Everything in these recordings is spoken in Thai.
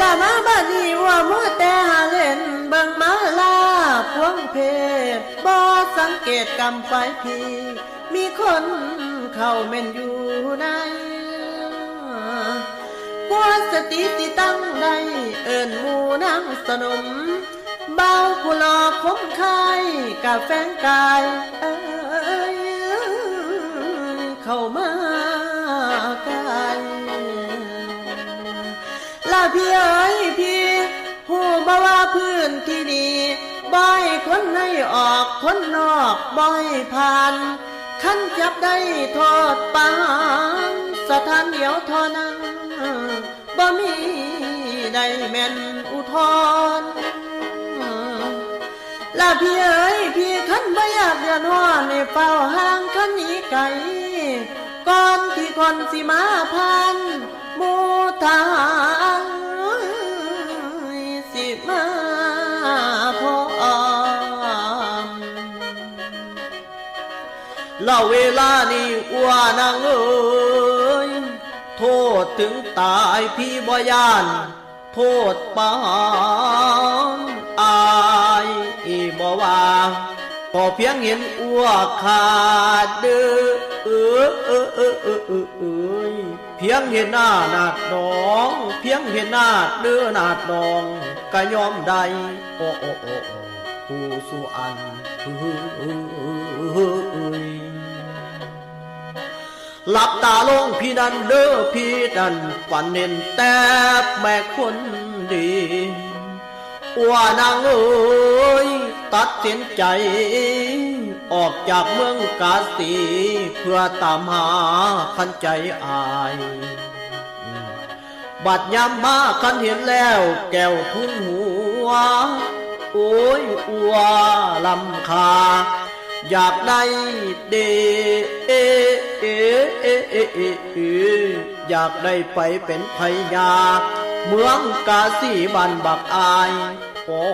ละมาบ้านนี้ว่ามัวแต่หาเล่นเบิ่งมาลาพวงเพศบ่สังเกตกำไปพี่มีคนเข้าเม่นอยู่ในกว่าสติติตั้งได้เอิ้นหมู่นางสนมเบาผู้หลอกคมคายกับแฟนกายเข้ามากายลาพี่เอ๋ยพี่หูบ่ว่าพื้นที่นี่บ่อยคนให้ออกคนนอกบ่อยผ่านขั้นจับได้โทษปานสถานเดียวเท่านั้นบ่มีได้แม่นอุทธรณ์ลาพี่เอ๋ยพี่ขันบ่อยากเดือดร้อนในเฝ้าห่างขันหนีไกลก่อนที่คนสิมาพันหมู่ทางสิมาพร้อมแล้วเวลานี้อ้วนางเอ๋ยโทษถึงตายพี่บ่ยานโทษปานอายบ่ว่าพอเพียงเห็นอ้วขาดเด้อเพียงเห็นหน้านาดน้องเพียงเห็นหน้าเด้อนาดน้องก็ยอมได้โอ้ผู้สุอันหลับตาลงพี่นันเด้อพี่นันฝันเห็นแต่แม่คนดีว่านางเอ๋ยตัดสินใจออกจากเมืองกาสีเพื่อตามหาคันใจอายบัดยามมาคันเห็นแล้วแก้วทุ่งหัวโอ้ยอัวลำคาอยากได้เดอยากได้ไปเป็นพญาเมืองกาสีบ้านบักอายโอ้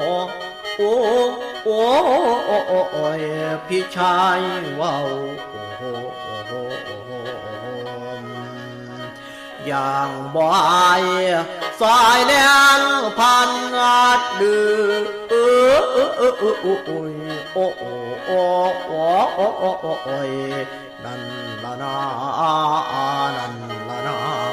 ยพี่ชายว้าวอย่างบ่ายสายแนงพันอาดดื้อนั่นละนานั่นละนา